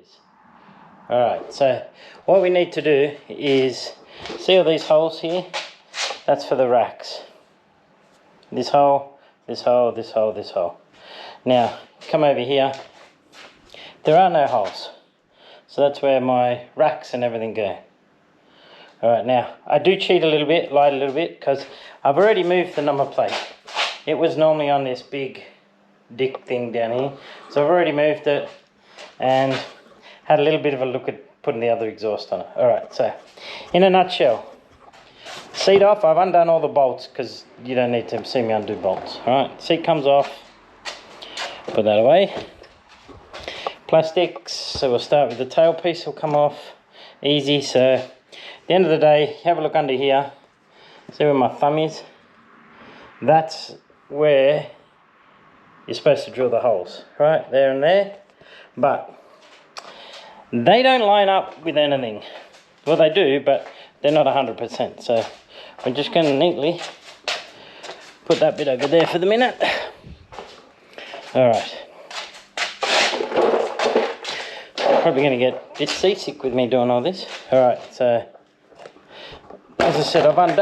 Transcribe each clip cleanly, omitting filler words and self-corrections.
is. Alright, so what we need to do is, see all these holes here? That's for the racks. This hole, this hole, this hole, this hole. Now, come over here. There are no holes. So that's where my racks and everything go. Alright, now, I do cheat a little bit, lie a little bit, because I've already moved the number plate. It was normally on this big dick thing down here. So I've already moved it and had a little bit of a look at putting the other exhaust on it. Alright, so, in a nutshell, seat off. I've undone all the bolts because you don't need to see me undo bolts. Alright, seat comes off. Put that away. Plastics, so we'll start with the tailpiece, will come off. Easy, so at the end of the day, have a look under here. See where my thumb is? That's where you're supposed to drill the holes. Right, there and there. But they don't line up with anything. Well, they do, but they're not 100%. So we're just going to neatly put that bit over there for the minute. Alright. Probably going to get a bit seasick with me doing all this. Alright, so as I said, I've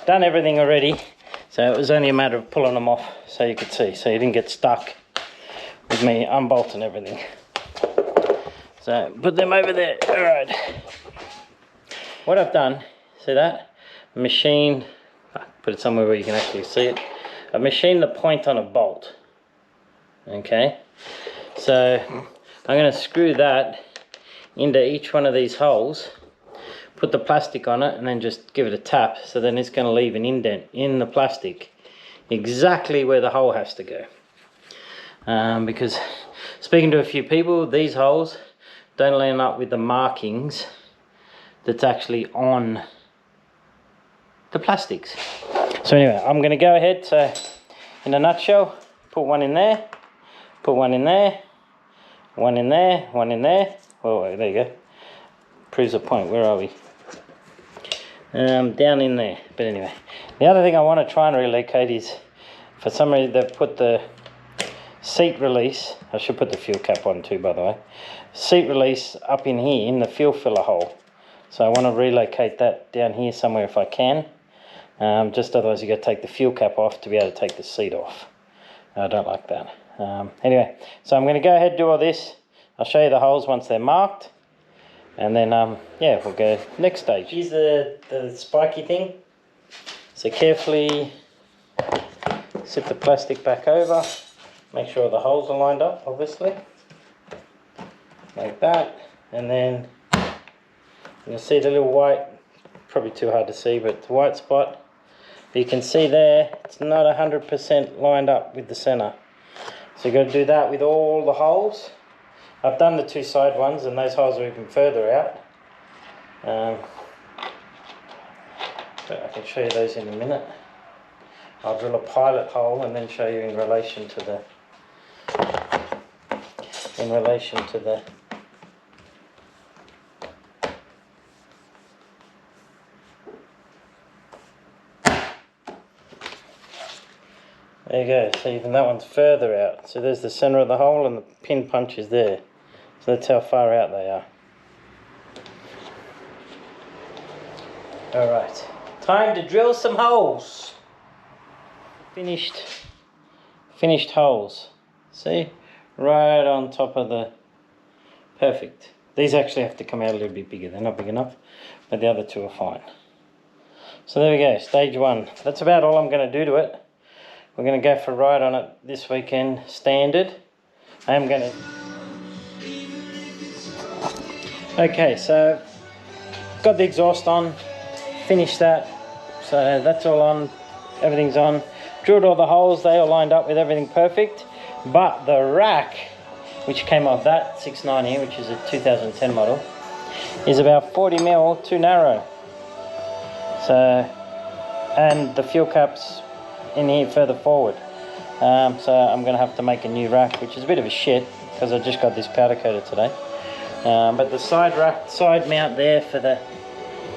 done everything already. So it was only a matter of pulling them off so you could see. So you didn't get stuck with me unbolting everything. So put them over there. Alright. What I've done, see that? Machine, put it somewhere where you can actually see it. I've machined the point on a bolt. Okay. So I'm going to screw that into each one of these holes, put the plastic on it, and then just give it a tap. So then it's going to leave an indent in the plastic exactly where the hole has to go. Because speaking to a few people, these holes don't line up with the markings that's actually on the plastics. So anyway, I'm going to go ahead. So in a nutshell, put one in there, put one in there, one in there, one in there. Oh, there you go. Proves a point. Where are we? Down in there. But anyway, the other thing I want to try and relocate is, for some reason they've put the seat release. I should put the fuel cap on too, by the way. Seat release up in here in the fuel filler hole. So I want to relocate that down here somewhere if I can. Just otherwise you got to take the fuel cap off to be able to take the seat off. I don't like that. Anyway, so I'm going to go ahead and do all this. I'll show you the holes once they're marked. And then, yeah, we'll go next stage. Here's the spiky thing. So carefully sit the plastic back over. Make sure the holes are lined up, obviously. Like that. And then you'll see the little white, probably too hard to see, but the white spot. But you can see there, it's not 100% lined up with the center. So you've got to do that with all the holes. I've done the two side ones and those holes are even further out. But I can show you those in a minute. I'll drill a pilot hole and then show you in relation to the There you go, so even that one's further out. So there's the center of the hole and the pin punch is there. So that's how far out they are. Alright, time to drill some holes. Finished holes. See? Right on top of the... Perfect. These actually have to come out a little bit bigger. They're not big enough, but the other two are fine. So there we go, stage one. That's about all I'm going to do to it. We're going to go for a ride on it this weekend, standard. I am going to... Okay, so got the exhaust on, finished that. So that's all on, everything's on. Drilled all the holes, they all lined up with everything perfect. But the rack, which came off that 690, which is a 2010 model, is about 40 mil too narrow. So, and the fuel cap's in here further forward. So I'm going to have to make a new rack, which is a bit of a shit because I just got this powder coated today. But the side rack, side mount there for the,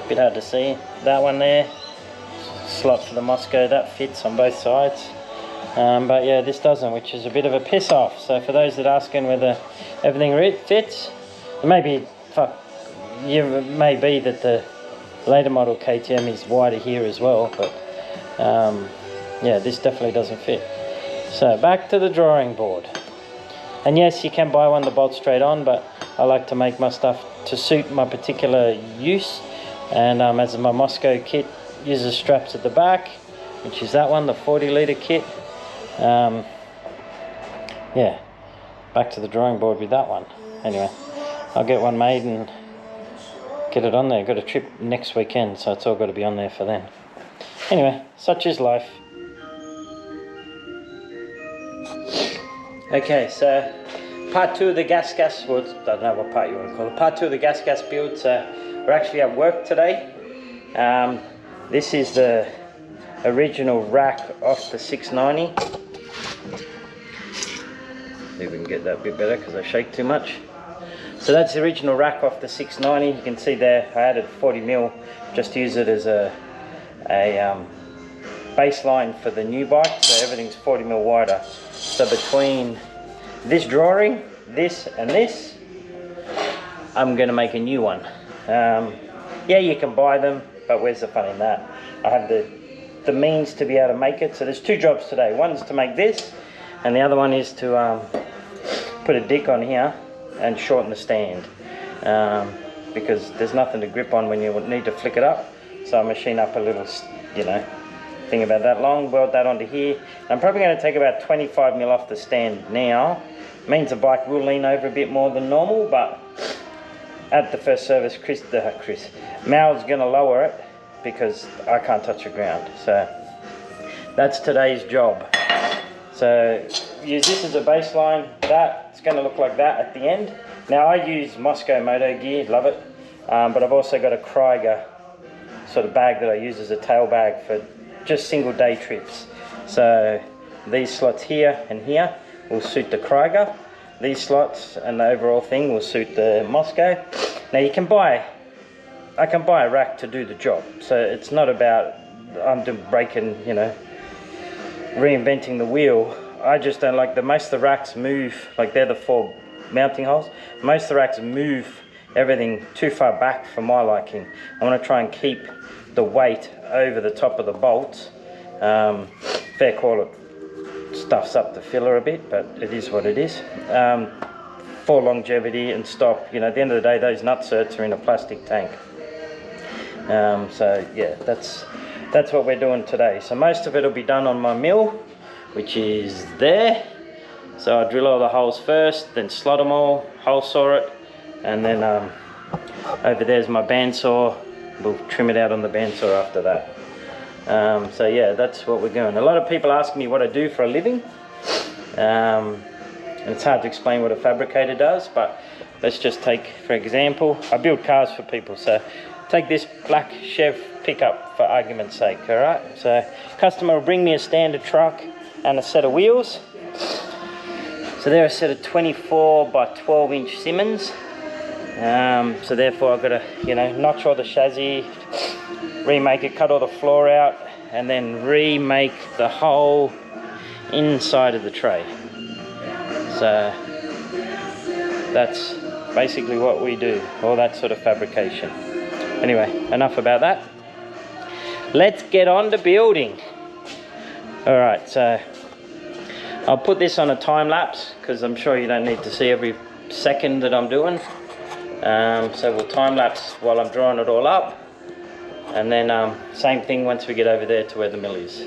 bit hard to see, that one there, slot for the Moscow, that fits on both sides. But yeah, this doesn't, which is a bit of a piss off. So for those that are asking whether everything fits, maybe it may be that the later model KTM is wider here as well, but yeah, this definitely doesn't fit. So back to the drawing board. And yes, you can buy one that bolts straight on, but I like to make my stuff to suit my particular use. And as my Moscow kit uses straps at the back, which is that one, the 40-litre kit. Yeah, back to the drawing board with that one. Anyway, I'll get one made and get it on there. Got a trip next weekend, so it's all got to be on there for then. Anyway, such is life. Okay, so part 2 of the GasGas, well, I don't know what part you want to call it. Part 2 of the GasGas build. So we're actually at work today. This is the original rack off the 690. See if we can get that a bit better because I shake too much. So that's the original rack off the 690. You can see there I added 40mm just to use it as a baseline for the new bike. So everything's 40mm wider. So between this drawing, this and this, I'm going to make a new one. Yeah, you can buy them, but where's the fun in that? I have the means to be able to make it. So there's 2 jobs today. One's to make this, and the other one is to put a dick on here and shorten the stand, because there's nothing to grip on when you need to flick it up. So I machine up a little, you know, thing about that long, weld that onto here. I'm probably going to take about 25mm off the stand now. Means the bike will lean over a bit more than normal, but at the first service, Mal's going to lower it because I can't touch the ground. So that's today's job. So use this as a baseline. It's going to look like that at the end. Now I use Moscow moto gear, love it, but I've also got a Krieger sort of bag that I use as a tail bag for just single day trips. So these slots here and here will suit the Krieger. These slots and the overall thing will suit the Moscow. Now I can buy a rack to do the job. So it's not about breaking, you know, reinventing the wheel. I just don't like most of the racks move, like they're the 4 mounting holes. Most of the racks move everything too far back for my liking. I want to try and keep the weight over the top of the bolts. Fair call, it stuffs up the filler a bit, but it is what it is. For longevity and stop, you know, at the end of the day, those nutserts are in a plastic tank. So yeah, that's what we're doing today. So most of it will be done on my mill, which is there. So I drill all the holes first, then slot them all, hole saw it, and then over there's my bandsaw. We'll trim it out on the bandsaw after that. So yeah, that's what we're doing. A lot of people ask me what I do for a living, and it's hard to explain what a fabricator does, but let's just take, for example, I build cars for people. So take this black Chev pickup for argument's sake, all right? So customer will bring me a standard truck and a set of wheels. So they're a set of 24 by 12 inch Simmons. So therefore I've got to, you know, notch all the chassis, remake it, cut all the floor out, and then remake the whole inside of the tray. So that's basically what we do, all that sort of fabrication. Anyway, enough about that. Let's get on to building. Alright, so I'll put this on a time lapse because I'm sure you don't need to see every second that I'm doing. So we'll time lapse while I'm drawing it all up, and then same thing once we get over there to where the mill is.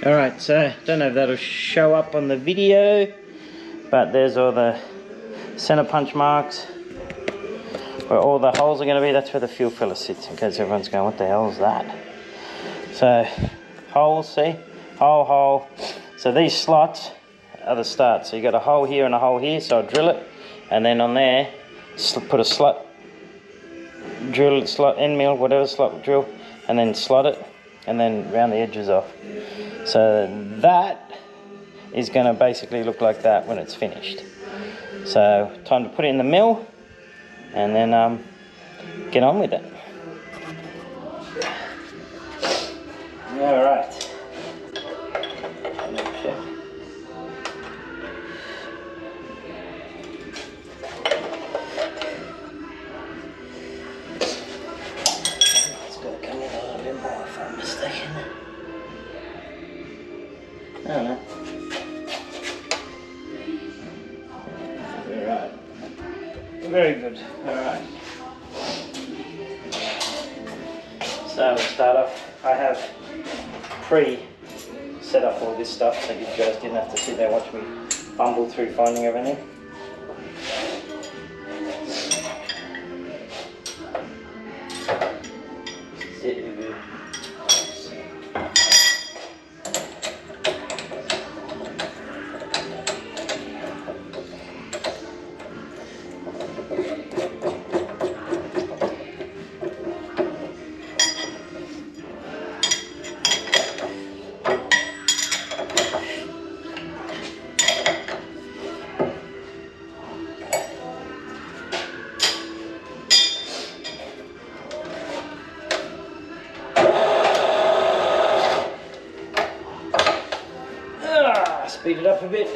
Alright, so don't know if that'll show up on the video, but there's all the center punch marks where all the holes are going to be. That's where the fuel filler sits, in case everyone's going, what the hell is that? So holes, see? Hole. So these slots are the start. So you got a hole here and a hole here, so I'll drill it, and then on there put a slot, drill, slot, end mill, whatever slot drill, and then slot it, and then round the edges off. So that is going to basically look like that when it's finished. So time to put it in the mill, and then get on with it. All right. It's got to come in a little bit more if I'm mistaken. I don't know. Alright. Very good. Alright. So we'll start off. I have pre-set up all this stuff so you guys didn't have to sit there and watch me fumble through finding everything. Speed it up a bit.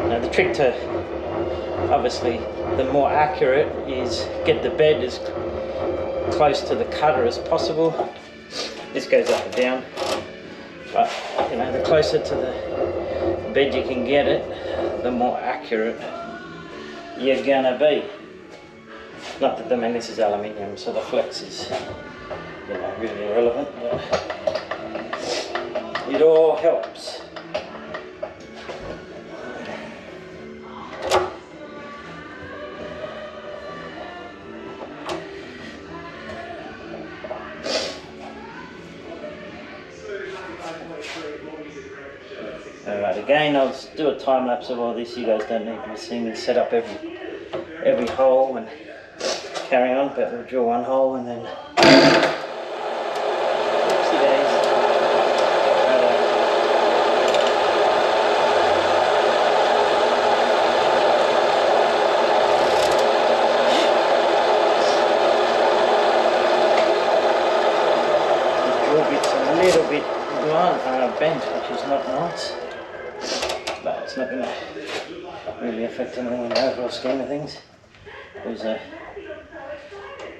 Now the trick to, obviously, the more accurate is get the bed as close to the cutter as possible. This goes up and down, but you know, the closer to the bed you can get it, the more accurate you're gonna be. Not that, I mean, this is aluminium, so the flex is, you know, really irrelevant, but it all helps. Alright, again I'll do a time lapse of all this. You guys don't need to see me set up every hole and carry on, but we'll drill one hole and then little bit bent, which is not nice, but it's not going to really affect anything in the overall scheme of things. It was a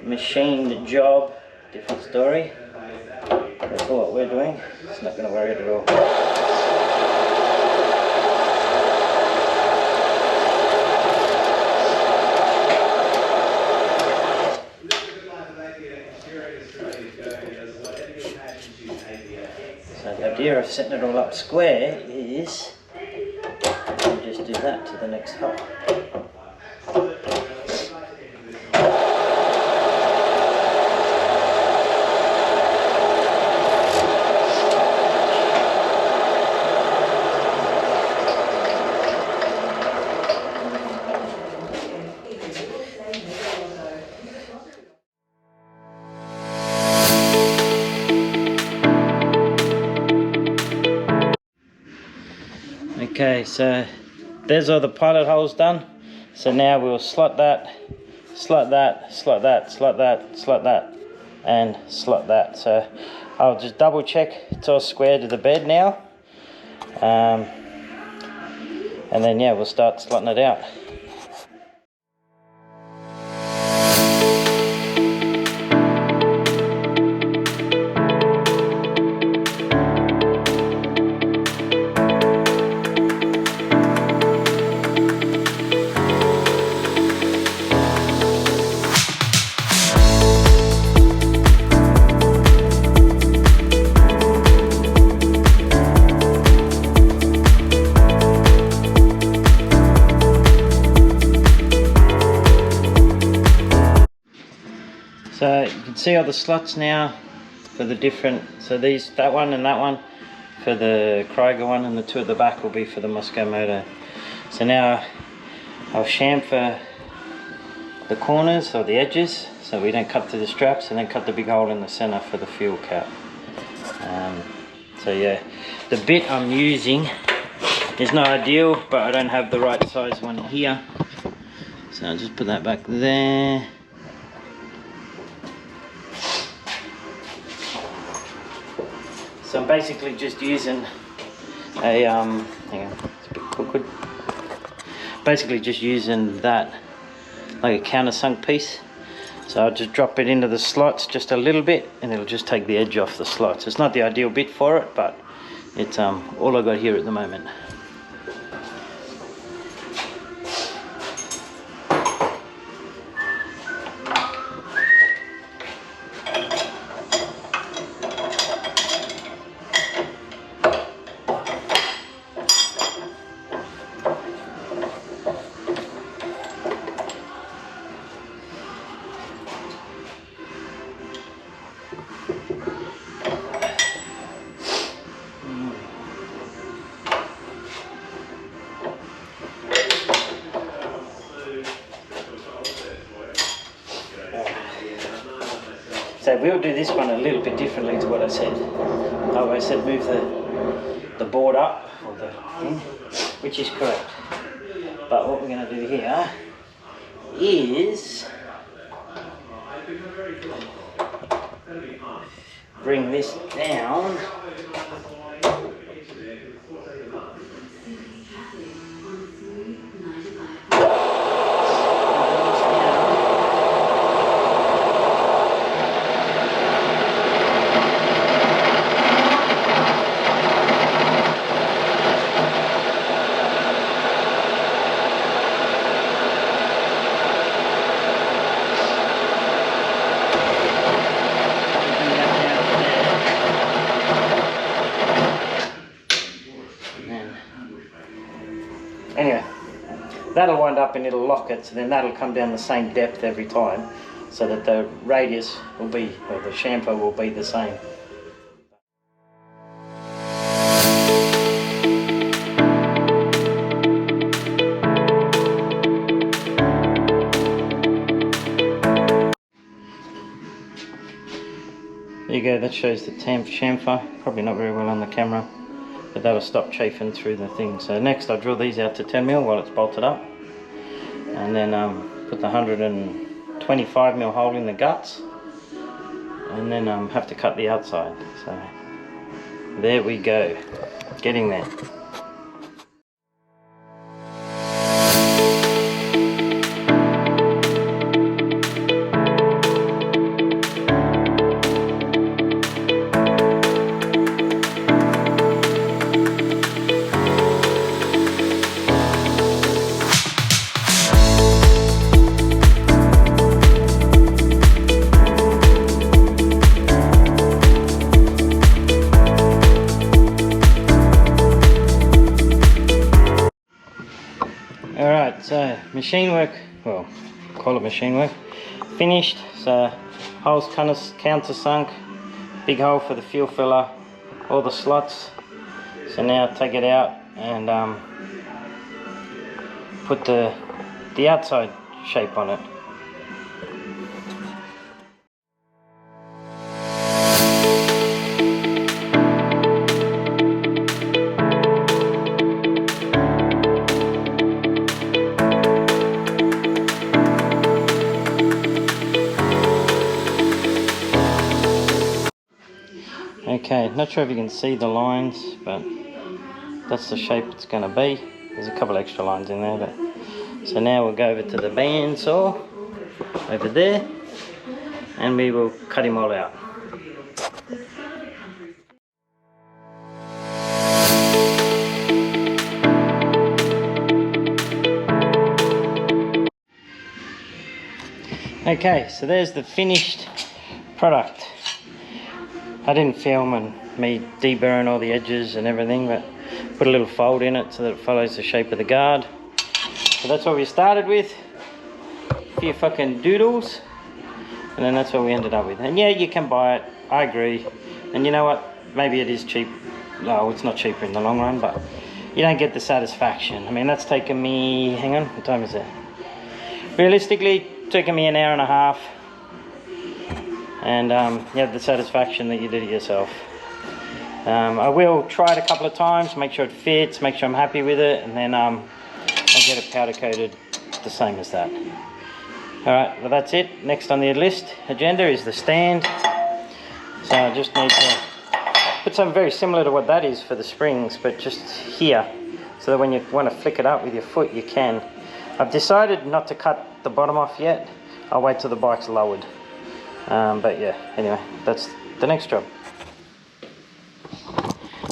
machined job, different story, but for what we're doing, it's not going to worry it at all. So the idea of setting it all up square is you just do that to the next hole. Okay, so there's all the pilot holes done. So now we'll slot that, slot that, slot that, slot that, slot that, and slot that. So I'll just double check it's all square to the bed now. And then yeah, we'll start slotting it out. So you can see all the slots now for the different, so these, that one and that one for the Krieger one, and the 2 at the back will be for the Moscow motor. So now I'll chamfer the corners or the edges so we don't cut through the straps, and then cut the big hole in the center for the fuel cap. So yeah, the bit I'm using is not ideal, but I don't have the right size one here, so I'll just put that back there. So I'm basically just using a hang on, it's a bit crooked. Basically just using that like a countersunk piece. So I'll just drop it into the slots just a little bit, and it'll just take the edge off the slots. It's not the ideal bit for it, but it's all I got here at the moment. So we'll do this one a little bit differently to what I said. I said move the board up, or the thing, which is correct. But what we're going to do here is bring this down. Anyway, that'll wind up and it'll lock it, so then that'll come down the same depth every time, so that the radius will be, or the chamfer will be the same. There you go, that shows the chamfer. Probably not very well on the camera, but that'll stop chafing through the thing. So next I'll drill these out to 10mm while it's bolted up, and then put the 125mm hole in the guts, and then have to cut the outside. So there we go, getting there. Alright, so machine work, well, call it machine work, finished. So holes countersunk, big hole for the fuel filler, all the slots. So now take it out and put the outside shape on it. Okay, not sure if you can see the lines, but that's the shape it's going to be. There's a couple extra lines in there, but so now we'll go over to the bandsaw over there, and we will cut him all out. Okay, so there's the finished product. I didn't film and me deburring all the edges and everything, but put a little fold in it so that it follows the shape of the guard. So that's what we started with, a few fucking doodles, and then that's what we ended up with. And yeah, you can buy it, I agree, and you know what, maybe it is cheap, no, it's not cheaper in the long run, but you don't get the satisfaction. I mean, that's taken me, hang on, what time is it? Realistically, taken me an hour and a half. And you have the satisfaction that you did it yourself. I will try it a couple of times, make sure it fits, make sure I'm happy with it, and then I'll get it powder coated the same as that. Alright, well that's it. Next on the agenda is the stand. So I just need to put something very similar to what that is for the springs, but just here, so that when you want to flick it up with your foot, you can. I've decided not to cut the bottom off yet. I'll wait till the bike's lowered. But yeah, anyway, that's the next job.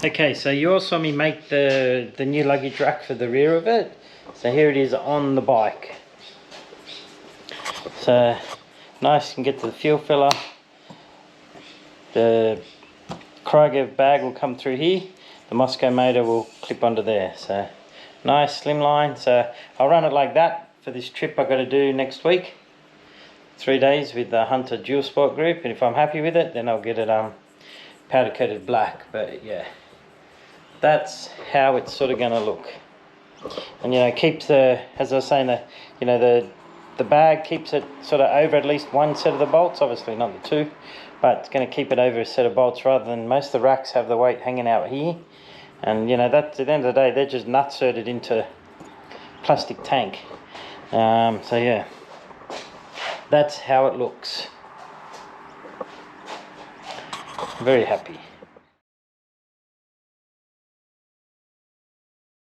Okay, so you all saw me make the new luggage rack for the rear of it. So here it is on the bike. So nice, you can get to the fuel filler. The Krieger bag will come through here. The Moscow motor will clip onto there. So nice, slimline. So I'll run it like that for this trip I've got to do next week. 3 days with the Hunter Dual Sport group, and if I'm happy with it, then I'll get it powder coated black. But yeah, that's how it's sort of going to look. And you know, keeps the, as I was saying, the bag keeps it sort of over at least one set of the bolts, obviously not the two, but it's going to keep it over a set of bolts rather than most of the racks have the weight hanging out here. And you know, that's at the end of the day, they're just nut-serted into plastic tank. So yeah, that's how it looks. Very happy.